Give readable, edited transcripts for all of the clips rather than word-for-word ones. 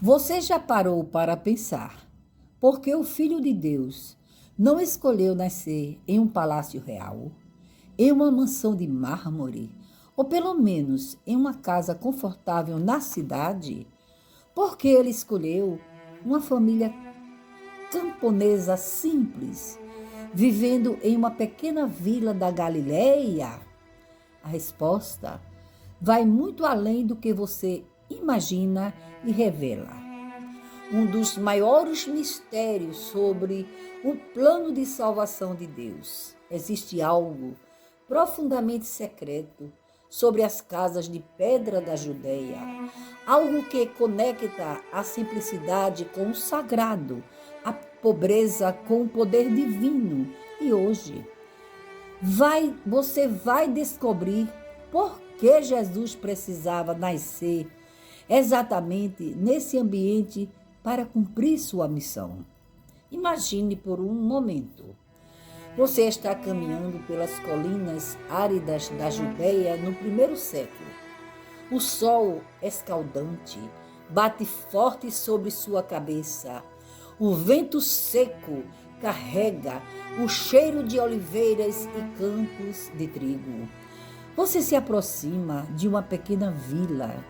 Você já parou para pensar por que o Filho de Deus não escolheu nascer em um palácio real, em uma mansão de mármore, ou pelo menos em uma casa confortável na cidade? Por que ele escolheu uma família camponesa simples, vivendo em uma pequena vila da Galileia? A resposta vai muito além do que você imagina e revela. Um dos maiores mistérios sobre o plano de salvação de Deus. Existe algo profundamente secreto sobre as casas de pedra da Judeia, algo que conecta a simplicidade com o sagrado, a pobreza com o poder divino. E hoje você vai descobrir por que Jesus precisava nascer exatamente nesse ambiente para cumprir sua missão. Imagine por um momento. Você está caminhando pelas colinas áridas da Judeia no primeiro século. O sol escaldante bate forte sobre sua cabeça. O vento seco carrega o cheiro de oliveiras e campos de trigo. Você se aproxima de uma pequena vila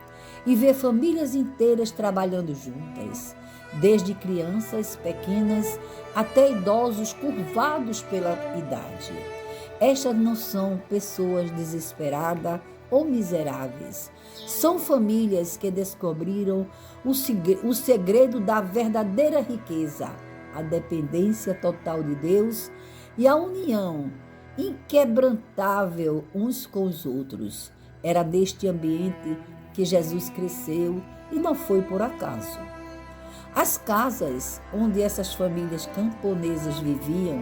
e vê famílias inteiras trabalhando juntas, desde crianças pequenas até idosos curvados pela idade. Estas não são pessoas desesperadas ou miseráveis. São famílias que descobriram o segredo da verdadeira riqueza, a dependência total de Deus e a união inquebrantável uns com os outros. Era neste ambiente que Jesus cresceu e não foi por acaso. As casas onde essas famílias camponesas viviam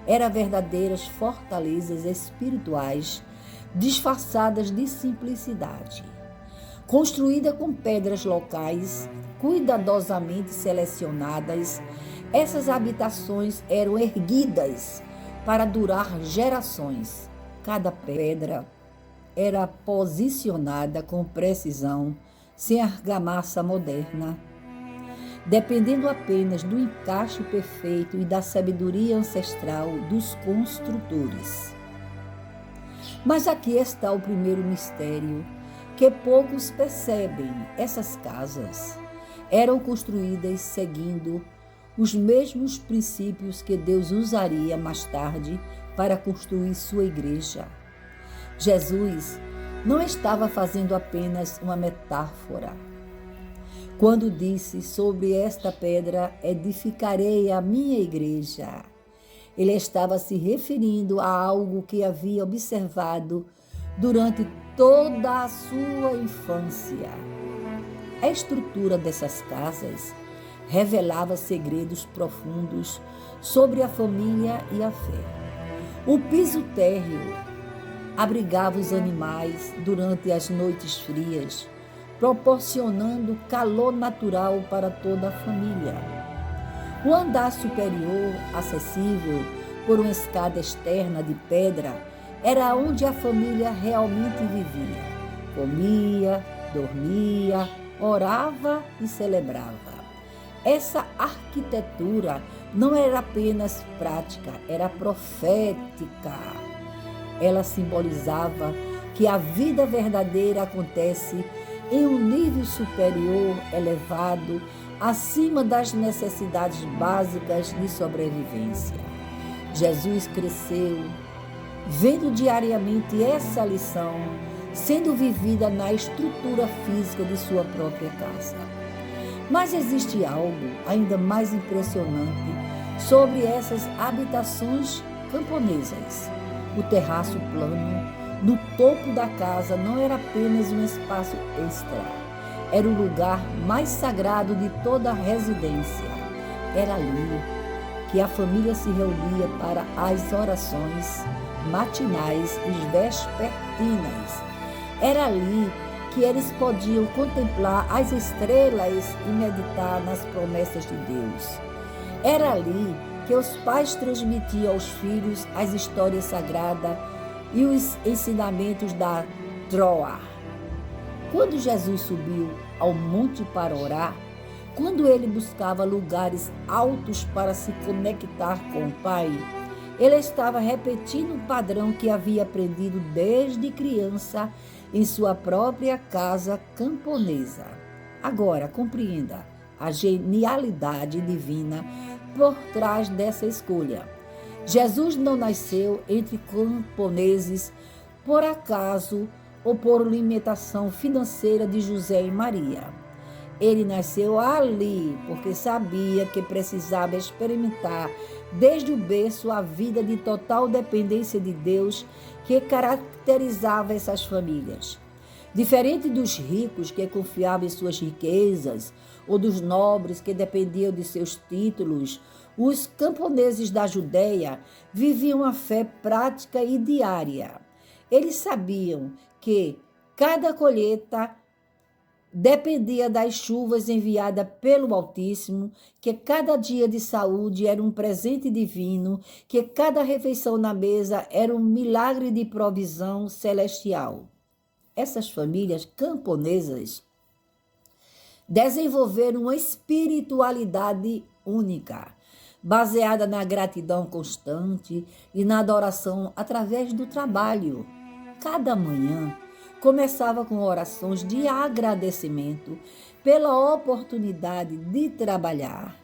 eram verdadeiras fortalezas espirituais disfarçadas de simplicidade. Construída com pedras locais, cuidadosamente selecionadas, essas habitações eram erguidas para durar gerações. Cada pedra era posicionada com precisão, sem argamassa moderna, dependendo apenas do encaixe perfeito e da sabedoria ancestral dos construtores. Mas aqui está o primeiro mistério que poucos percebem. Essas casas eram construídas seguindo os mesmos princípios que Deus usaria mais tarde para construir sua igreja. Jesus não estava fazendo apenas uma metáfora quando disse: sobre esta pedra edificarei a minha igreja. Ele estava se referindo a algo que havia observado durante toda a sua infância. A estrutura dessas casas revelava segredos profundos sobre a família e a fé. O piso térreo abrigava os animais durante as noites frias, proporcionando calor natural para toda a família. O andar superior, acessível por uma escada externa de pedra, era onde a família realmente vivia. Comia, dormia, orava e celebrava. Essa arquitetura não era apenas prática, era profética. Ela simbolizava que a vida verdadeira acontece em um nível superior, elevado, acima das necessidades básicas de sobrevivência. Jesus cresceu vendo diariamente essa lição sendo vivida na estrutura física de sua própria casa. Mas existe algo ainda mais impressionante sobre essas habitações camponesas. O terraço plano no topo da casa não era apenas um espaço extra, era o lugar mais sagrado de toda a residência. Era ali que a família se reunia para as orações matinais e vespertinas. Era ali que eles podiam contemplar as estrelas e meditar nas promessas de Deus. Era ali que os pais transmitiam aos filhos as histórias sagradas e os ensinamentos da Troa. Quando Jesus subiu ao monte para orar, Quando ele buscava lugares altos para se conectar com o Pai, ele estava repetindo um padrão que havia aprendido desde criança em sua própria casa camponesa. Agora, compreenda a genialidade divina por trás dessa escolha. Jesus não nasceu entre camponeses por acaso ou por limitação financeira de José e Maria. Ele nasceu ali porque sabia que precisava experimentar desde o berço a vida de total dependência de Deus que caracterizava essas famílias. Diferente dos ricos que confiavam em suas riquezas ou dos nobres que dependiam de seus títulos, os camponeses da Judéia viviam a fé prática e diária. Eles sabiam que cada colheita dependia das chuvas enviadas pelo Altíssimo, que cada dia de saúde era um presente divino, que cada refeição na mesa era um milagre de provisão celestial. Essas famílias camponesas desenvolveram uma espiritualidade única, baseada na gratidão constante e na adoração através do trabalho. Cada manhã começava com orações de agradecimento pela oportunidade de trabalhar.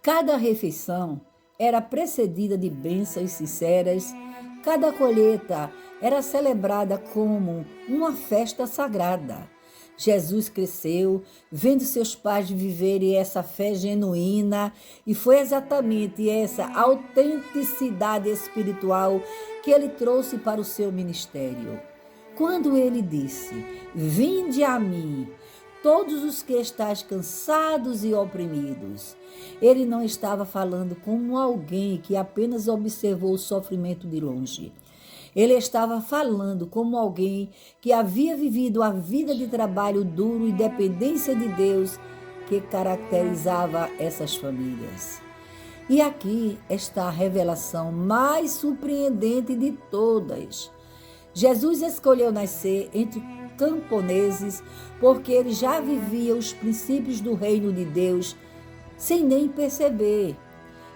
Cada refeição era precedida de bênçãos sinceras, cada colheita era celebrada como uma festa sagrada. Jesus cresceu, vendo seus pais viverem essa fé genuína, e foi exatamente essa autenticidade espiritual que ele trouxe para o seu ministério. Quando ele disse: "Vinde a mim, todos os que estáis cansados e oprimidos", ele não estava falando como alguém que apenas observou o sofrimento de longe. Ele estava falando como alguém que havia vivido a vida de trabalho duro e dependência de Deus que caracterizava essas famílias. E aqui está a revelação mais surpreendente de todas. Jesus escolheu nascer entre camponeses porque ele já vivia os princípios do reino de Deus sem nem perceber.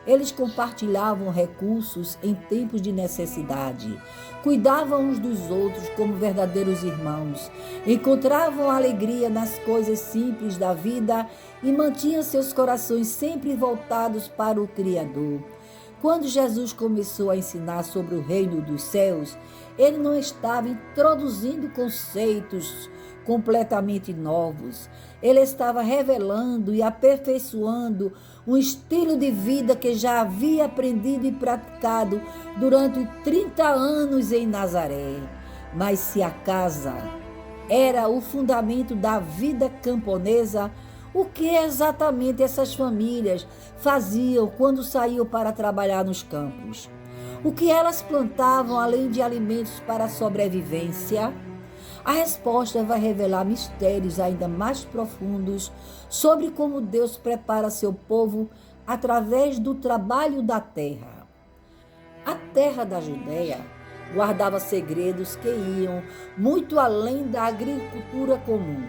Eles compartilhavam recursos em tempos de necessidade, cuidavam uns dos outros como verdadeiros irmãos, encontravam alegria nas coisas simples da vida e mantinham seus corações sempre voltados para o Criador. Quando Jesus começou a ensinar sobre o reino dos céus, ele não estava introduzindo conceitos completamente novos. Ele estava revelando e aperfeiçoando um estilo de vida que já havia aprendido e praticado durante 30 anos em Nazaré. Mas se a casa era o fundamento da vida camponesa, o que exatamente essas famílias faziam quando saíam para trabalhar nos campos? O que elas plantavam além de alimentos para a sobrevivência? A resposta vai revelar mistérios ainda mais profundos sobre como Deus prepara seu povo através do trabalho da terra. A terra da Judéia guardava segredos que iam muito além da agricultura comum.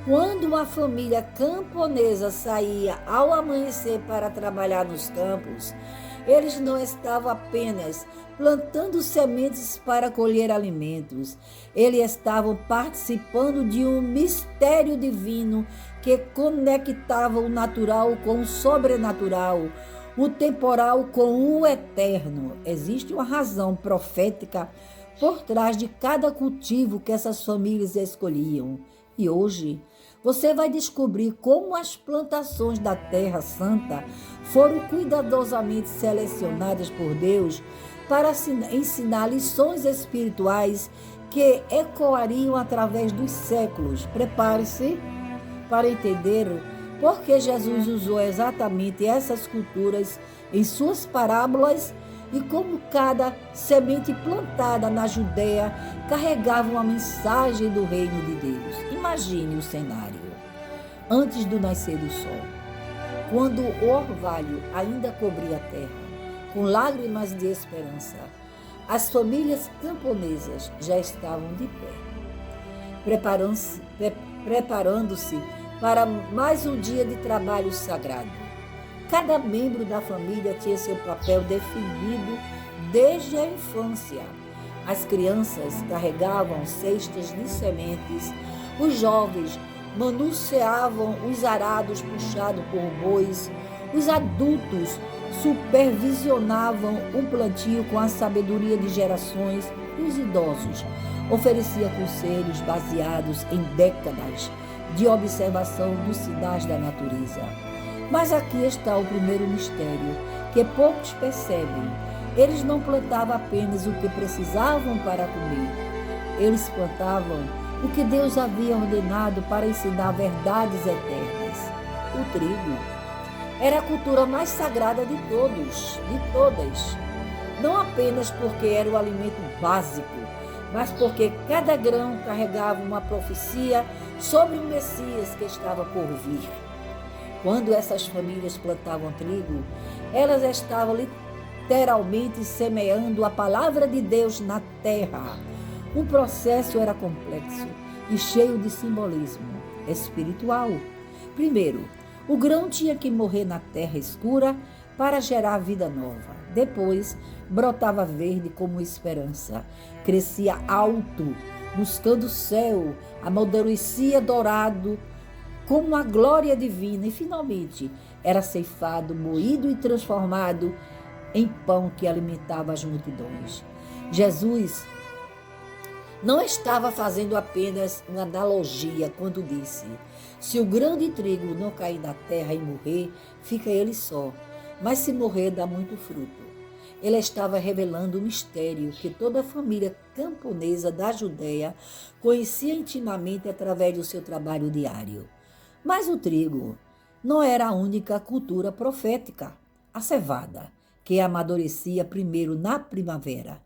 Quando uma família camponesa saía ao amanhecer para trabalhar nos campos, eles não estavam apenas plantando sementes para colher alimentos. Eles estavam participando de um mistério divino que conectava o natural com o sobrenatural, o temporal com o eterno. Existe uma razão profética por trás de cada cultivo que essas famílias escolhiam. E hoje você vai descobrir como as plantações da Terra Santa foram cuidadosamente selecionadas por Deus para ensinar lições espirituais que ecoariam através dos séculos. Prepare-se para entender por que Jesus usou exatamente essas culturas em suas parábolas e como cada semente plantada na Judéia carregava uma mensagem do reino de Deus. Imagine o cenário. Antes do nascer do sol, quando o orvalho ainda cobria a terra, com lágrimas de esperança, as famílias camponesas já estavam de pé, preparando-se para mais um dia de trabalho sagrado. Cada membro da família tinha seu papel definido desde a infância. As crianças carregavam cestas de sementes, os jovens manuseavam os arados puxados por bois, os adultos supervisionavam o plantio com a sabedoria de gerações e os idosos ofereciam conselhos baseados em décadas de observação dos sinais da natureza. Mas aqui está o primeiro mistério, que poucos percebem. Eles não plantavam apenas o que precisavam para comer. Eles plantavam o que Deus havia ordenado para ensinar verdades eternas. O trigo era a cultura mais sagrada de todas. Não apenas porque era o alimento básico, mas porque cada grão carregava uma profecia sobre o Messias que estava por vir. Quando essas famílias plantavam trigo, elas estavam literalmente semeando a palavra de Deus na terra. O processo era complexo e cheio de simbolismo espiritual. Primeiro, o grão tinha que morrer na terra escura para gerar vida nova. Depois, brotava verde como esperança. Crescia alto, buscando o céu, amadurecia dourado como a glória divina e, finalmente, era ceifado, moído e transformado em pão que alimentava as multidões. Jesus não estava fazendo apenas uma analogia quando disse: se o grão de trigo não cair na terra e morrer, fica ele só, mas se morrer, dá muito fruto. Ele estava revelando um mistério que toda a família camponesa da Judeia conhecia intimamente através do seu trabalho diário. Mas o trigo não era a única cultura profética. A cevada, que amadurecia primeiro na primavera,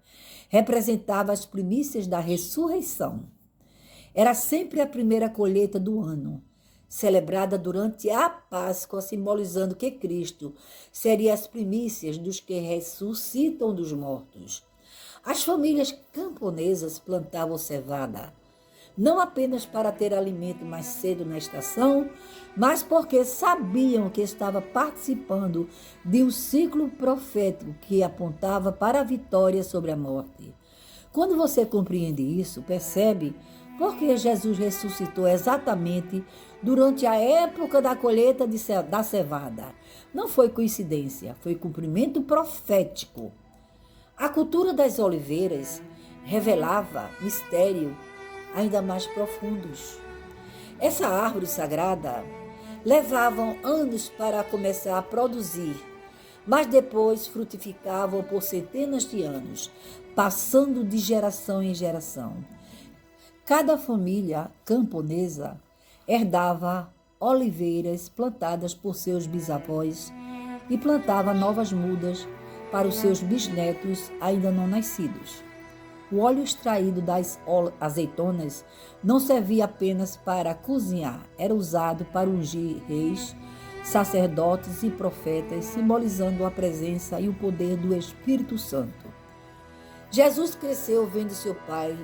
representava as primícias da ressurreição. Era sempre a primeira colheita do ano, celebrada durante a Páscoa, simbolizando que Cristo seria as primícias dos que ressuscitam dos mortos. As famílias camponesas plantavam cevada, não apenas para ter alimento mais cedo na estação, mas porque sabiam que estava participando de um ciclo profético que apontava para a vitória sobre a morte. Quando você compreende isso, percebe por que Jesus ressuscitou exatamente durante a época da colheita da cevada. Não foi coincidência, foi cumprimento profético. A cultura das oliveiras revelava mistério ainda mais profundos. Essa árvore sagrada levavam anos para começar a produzir, mas depois frutificavam por centenas de anos, passando de geração em geração. Cada família camponesa herdava oliveiras plantadas por seus bisavós e plantava novas mudas para os seus bisnetos ainda não nascidos. O óleo extraído das azeitonas não servia apenas para cozinhar, era usado para ungir reis, sacerdotes e profetas, simbolizando a presença e o poder do Espírito Santo. Jesus cresceu vendo seu pai,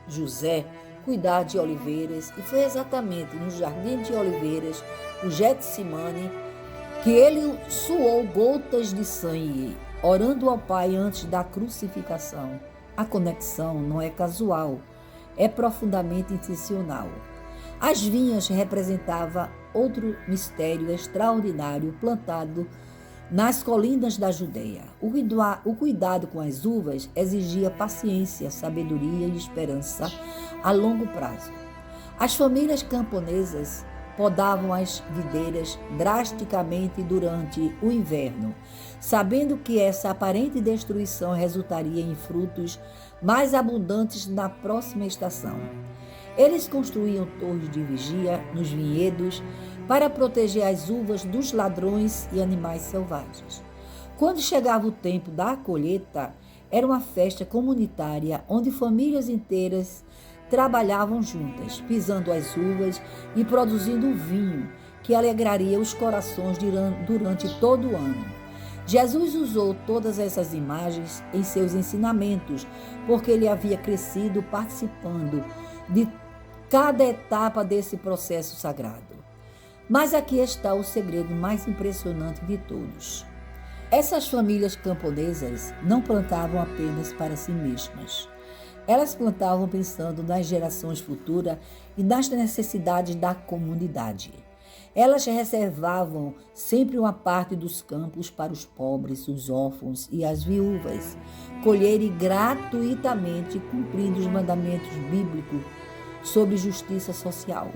José, cuidar de oliveiras, e foi exatamente no jardim de oliveiras, o Getsemane, que ele suou gotas de sangue, orando ao Pai antes da crucificação. A conexão não é casual, é profundamente intencional. As vinhas representavam outro mistério extraordinário plantado nas colinas da Judeia. O cuidado com as uvas exigia paciência, sabedoria e esperança a longo prazo. As famílias camponesas podavam as videiras drasticamente durante o inverno, sabendo que essa aparente destruição resultaria em frutos mais abundantes na próxima estação. Eles construíam torres de vigia nos vinhedos para proteger as uvas dos ladrões e animais selvagens. Quando chegava o tempo da colheita, era uma festa comunitária onde famílias inteiras trabalhavam juntas, pisando as uvas e produzindo um vinho que alegraria os corações durante todo o ano. Jesus usou todas essas imagens em seus ensinamentos, porque ele havia crescido participando de cada etapa desse processo sagrado. Mas aqui está o segredo mais impressionante de todos. Essas famílias camponesas não plantavam apenas para si mesmas. Elas plantavam pensando nas gerações futuras e nas necessidades da comunidade. Elas reservavam sempre uma parte dos campos para os pobres, os órfãos e as viúvas colherem gratuitamente, cumprindo os mandamentos bíblicos sobre justiça social.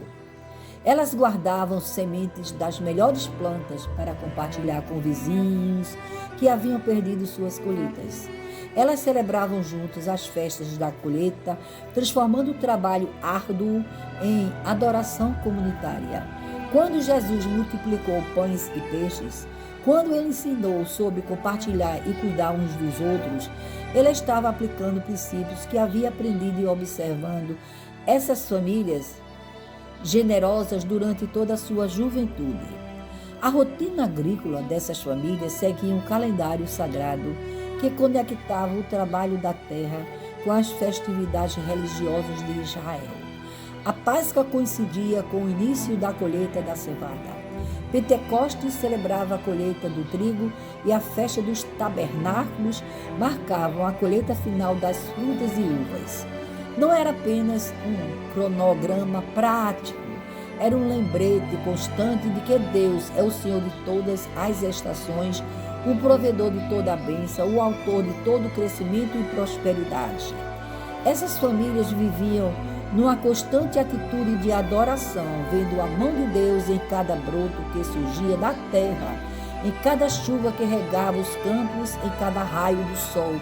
Elas guardavam sementes das melhores plantas para compartilhar com vizinhos que haviam perdido suas colheitas. Elas celebravam juntas as festas da colheita, transformando o trabalho árduo em adoração comunitária. Quando Jesus multiplicou pães e peixes, quando ele ensinou sobre compartilhar e cuidar uns dos outros, ele estava aplicando princípios que havia aprendido e observando essas famílias generosas durante toda a sua juventude. A rotina agrícola dessas famílias seguia um calendário sagrado que conectava o trabalho da terra com as festividades religiosas de Israel. A Páscoa coincidia com o início da colheita da cevada. Pentecostes celebrava a colheita do trigo e a festa dos tabernáculos marcavam a colheita final das frutas e uvas. Não era apenas um cronograma prático, era um lembrete constante de que Deus é o Senhor de todas as estações, o provedor de toda a bênção, o autor de todo crescimento e prosperidade. Essas famílias viviam numa constante atitude de adoração, vendo a mão de Deus em cada broto que surgia da terra, em cada chuva que regava os campos, em cada raio do sol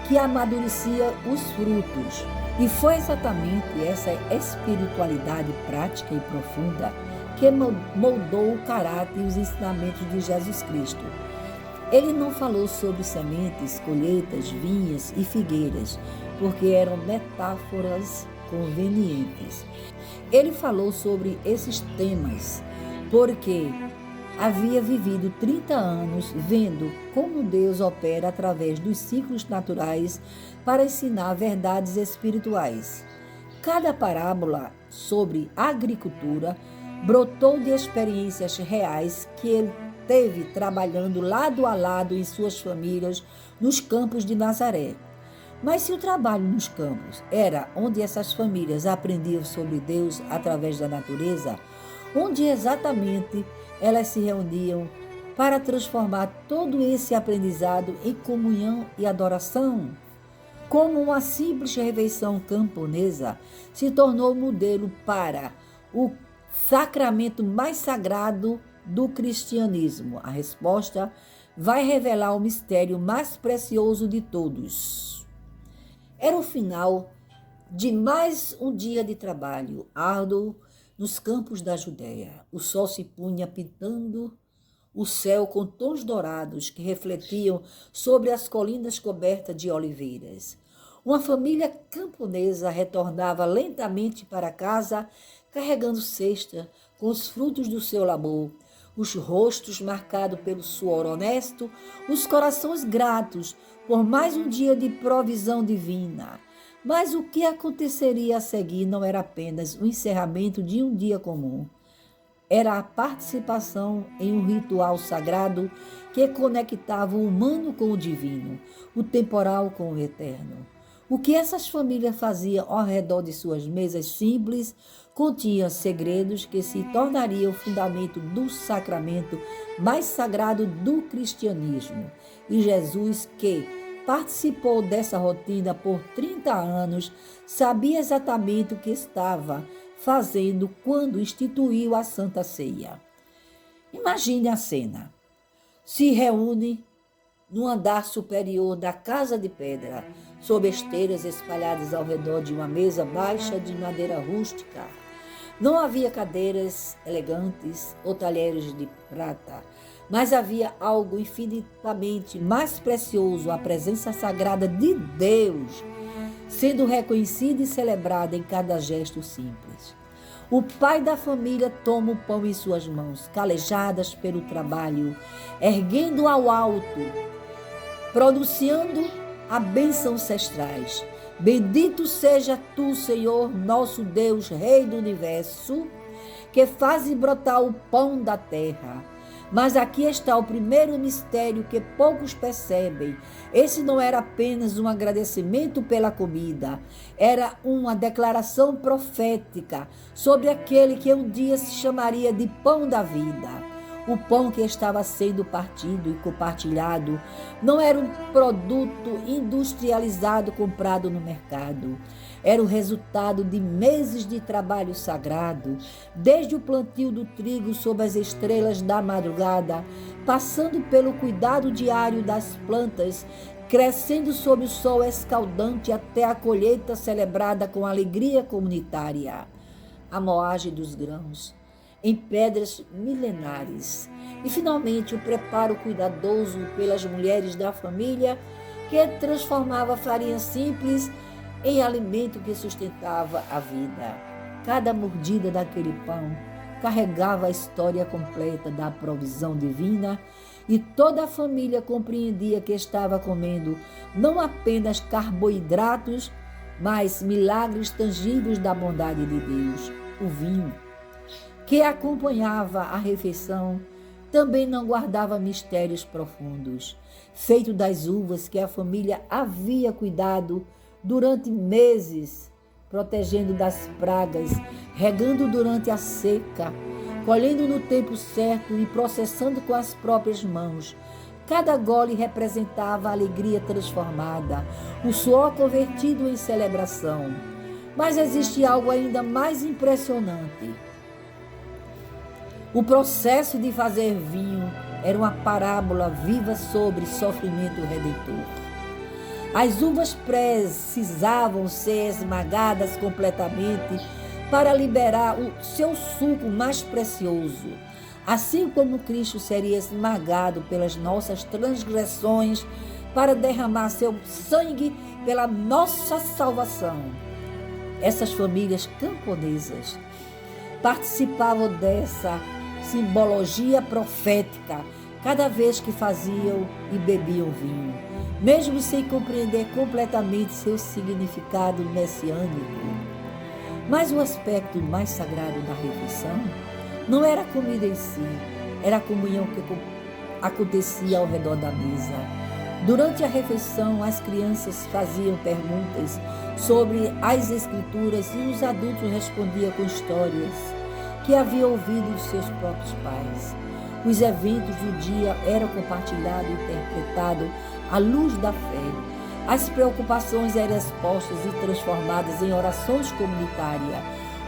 que amadurecia os frutos. E foi exatamente essa espiritualidade prática e profunda que moldou o caráter e os ensinamentos de Jesus Cristo. Ele não falou sobre sementes, colheitas, vinhas e figueiras, porque eram metáforas convenientes. Ele falou sobre esses temas porque havia vivido 30 anos vendo como Deus opera através dos ciclos naturais para ensinar verdades espirituais. Cada parábola sobre agricultura brotou de experiências reais que ele teve trabalhando lado a lado em suas famílias nos campos de Nazaré. Mas se o trabalho nos campos era onde essas famílias aprendiam sobre Deus através da natureza, onde exatamente elas se reuniam para transformar todo esse aprendizado em comunhão e adoração? Como uma simples refeição camponesa se tornou modelo para o sacramento mais sagrado do cristianismo? A resposta vai revelar o mistério mais precioso de todos. Era o final de mais um dia de trabalho árduo nos campos da Judéia. O sol se punha pintando o céu com tons dourados que refletiam sobre as colinas cobertas de oliveiras. Uma família camponesa retornava lentamente para casa, carregando cesta com os frutos do seu labor, os rostos marcados pelo suor honesto, os corações gratos por mais um dia de provisão divina. Mas o que aconteceria a seguir não era apenas o encerramento de um dia comum. Era a participação em um ritual sagrado que conectava o humano com o divino, o temporal com o eterno. O que essas famílias faziam ao redor de suas mesas simples continha segredos que se tornariam o fundamento do sacramento mais sagrado do cristianismo. E Jesus, que participou dessa rotina por 30 anos, sabia exatamente o que estava fazendo quando instituiu a Santa Ceia. Imagine a cena. Se reúne no andar superior da casa de pedra, sob esteiras espalhadas ao redor de uma mesa baixa de madeira rústica. Não havia cadeiras elegantes ou talheres de prata, mas havia algo infinitamente mais precioso, a presença sagrada de Deus, sendo reconhecida e celebrada em cada gesto simples. O pai da família toma o pão em suas mãos, calejadas pelo trabalho, erguendo ao alto, pronunciando a bênção ancestrais. Bendito seja tu, Senhor, nosso Deus, Rei do Universo, que fazem brotar o pão da terra. Mas aqui está o primeiro mistério que poucos percebem. Esse não era apenas um agradecimento pela comida, era uma declaração profética sobre aquele que um dia se chamaria de pão da vida. O pão que estava sendo partido e compartilhado não era um produto industrializado comprado no mercado. Era o resultado de meses de trabalho sagrado, desde o plantio do trigo sob as estrelas da madrugada, passando pelo cuidado diário das plantas, crescendo sob o sol escaldante até a colheita celebrada com alegria comunitária. A moagem dos grãos em pedras milenares. E, finalmente, o preparo cuidadoso pelas mulheres da família, que transformava a farinha simples em alimento que sustentava a vida. Cada mordida daquele pão carregava a história completa da provisão divina e toda a família compreendia que estava comendo não apenas carboidratos, mas milagres tangíveis da bondade de Deus. O vinho que acompanhava a refeição também não guardava mistérios profundos, feito das uvas que a família havia cuidado durante meses, protegendo das pragas, regando durante a seca, colhendo no tempo certo e processando com as próprias mãos. Cada gole representava a alegria transformada, o suor convertido em celebração. Mas existe algo ainda mais impressionante. O processo de fazer vinho era uma parábola viva sobre sofrimento redentor. As uvas precisavam ser esmagadas completamente para liberar o seu suco mais precioso, assim como Cristo seria esmagado pelas nossas transgressões para derramar seu sangue pela nossa salvação. Essas famílias camponesas participavam dessa simbologia profética cada vez que faziam e bebiam vinho, mesmo sem compreender completamente seu significado messiânico. Mas o aspecto mais sagrado da refeição não era a comida em si, era a comunhão que acontecia ao redor da mesa. Durante a refeição, as crianças faziam perguntas sobre as escrituras e os adultos respondiam com histórias que haviam ouvido de seus próprios pais. Os eventos do dia eram compartilhados e interpretados à luz da fé. As preocupações eram expostas e transformadas em orações comunitárias.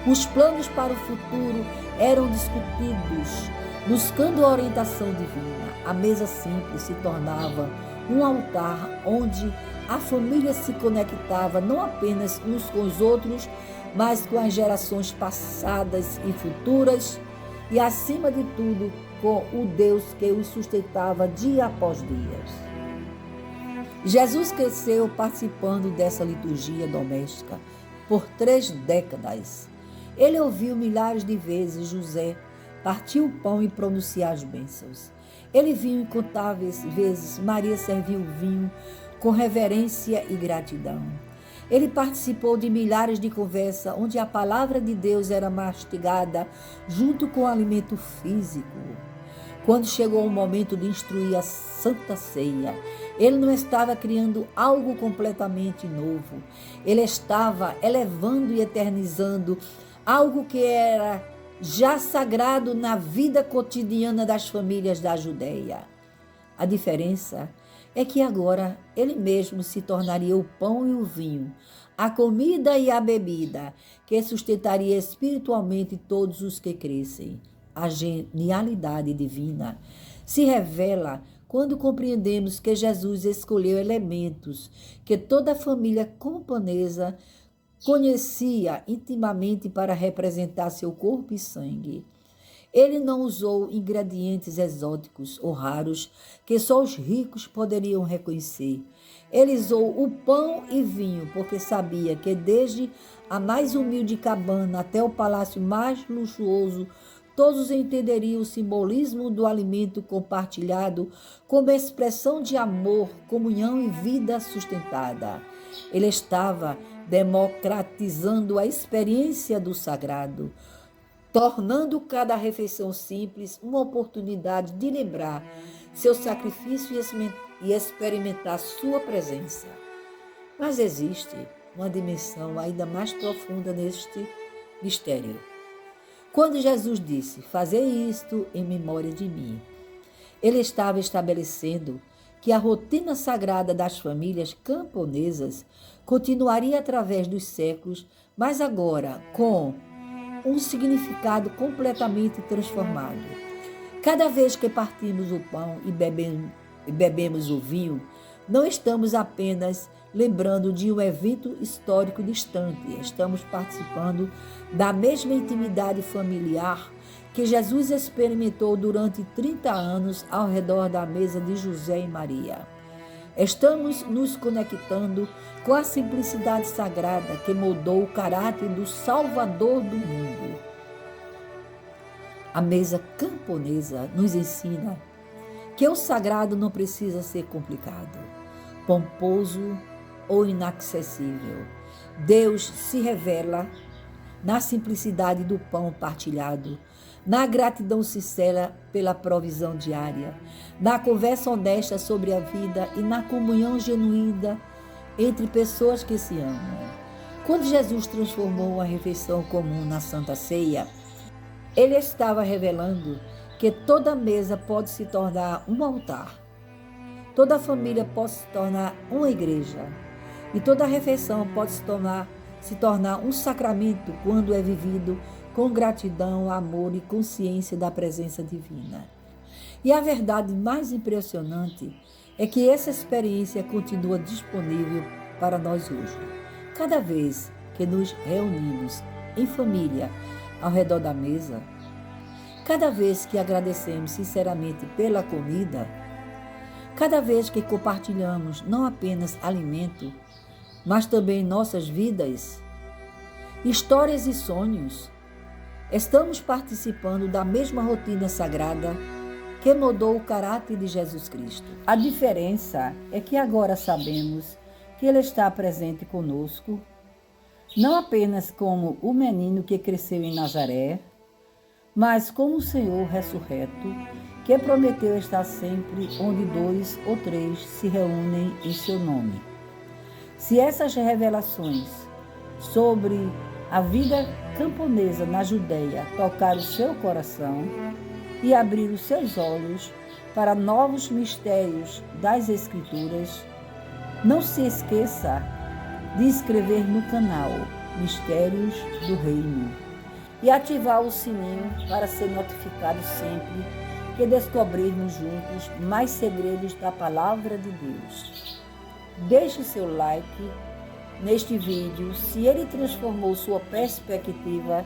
Os planos para o futuro eram discutidos, buscando a orientação divina. A mesa simples se tornava um altar onde a família se conectava não apenas uns com os outros, mas com as gerações passadas e futuras, e acima de tudo, com o Deus que os sustentava dia após dia. Jesus cresceu participando dessa liturgia doméstica por 3 décadas. Ele ouviu milhares de vezes José partir o pão e pronunciar as bênçãos. Ele viu incontáveis vezes Maria servir o vinho com reverência e gratidão. Ele participou de milhares de conversas onde a palavra de Deus era mastigada junto com o alimento físico. Quando chegou o momento de instruir a Santa Ceia, ele não estava criando algo completamente novo. Ele estava elevando e eternizando algo que era já sagrado na vida cotidiana das famílias da Judéia. A diferença é que agora ele mesmo se tornaria o pão e o vinho, a comida e a bebida, que sustentaria espiritualmente todos os que crescem. A genialidade divina se revela quando compreendemos que Jesus escolheu elementos que toda a família camponesa conhecia intimamente para representar seu corpo e sangue. Ele não usou ingredientes exóticos ou raros que só os ricos poderiam reconhecer. Ele usou o pão e vinho porque sabia que desde a mais humilde cabana até o palácio mais luxuoso, todos entenderiam o simbolismo do alimento compartilhado como expressão de amor, comunhão e vida sustentada. Ele estava democratizando a experiência do sagrado. tornando cada refeição simples uma oportunidade de lembrar seu sacrifício e experimentar sua presença. Mas existe uma dimensão ainda mais profunda neste mistério. Quando Jesus disse: "Fazei isto em memória de mim", ele estava estabelecendo que a rotina sagrada das famílias camponesas continuaria através dos séculos, mas agora com um significado completamente transformado. Cada vez que partimos o pão e bebemos o vinho, não estamos apenas lembrando de um evento histórico distante, estamos participando da mesma intimidade familiar que Jesus experimentou durante 30 anos ao redor da mesa de José e Maria. Estamos nos conectando com a simplicidade sagrada que moldou o caráter do Salvador do mundo. A mesa camponesa nos ensina que o sagrado não precisa ser complicado, pomposo ou inacessível. Deus se revela na simplicidade do pão partilhado, na gratidão sincera pela provisão diária, na conversa honesta sobre a vida e na comunhão genuína entre pessoas que se amam. Quando Jesus transformou a refeição comum na Santa Ceia, ele estava revelando que toda mesa pode se tornar um altar, toda família pode se tornar uma igreja e toda refeição pode se tornar um sacramento quando é vivido com gratidão, amor e consciência da presença divina. E a verdade mais impressionante é que essa experiência continua disponível para nós hoje. Cada vez que nos reunimos em família ao redor da mesa, cada vez que agradecemos sinceramente pela comida, cada vez que compartilhamos não apenas alimento, mas também nossas vidas, histórias e sonhos, estamos participando da mesma rotina sagrada que moldou o caráter de Jesus Cristo. A diferença é que agora sabemos que Ele está presente conosco, não apenas como o menino que cresceu em Nazaré, mas como o Senhor ressurreto, que prometeu estar sempre onde 2 ou 3 se reúnem em seu nome. Se essas revelações sobre a vida camponesa na Judéia tocar o seu coração e abrir os seus olhos para novos mistérios das Escrituras, não se esqueça de inscrever no canal Mistérios do Reino e ativar o sininho para ser notificado sempre que descobrirmos juntos mais segredos da Palavra de Deus. Deixe seu like neste vídeo se ele transformou sua perspectiva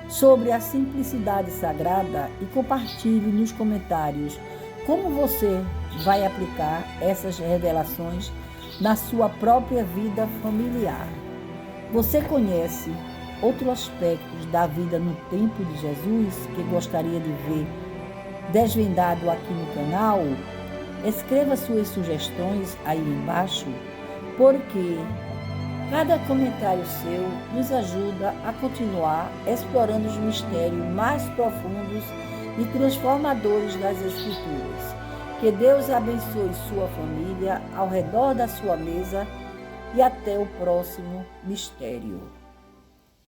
sobre a simplicidade sagrada e compartilhe nos comentários como você vai aplicar essas revelações na sua própria vida familiar. Você conhece outros aspectos da vida no tempo de Jesus que gostaria de ver desvendado aqui no canal? Escreva suas sugestões aí embaixo, porque cada comentário seu nos ajuda a continuar explorando os mistérios mais profundos e transformadores das Escrituras. Que Deus abençoe sua família ao redor da sua mesa e até o próximo mistério.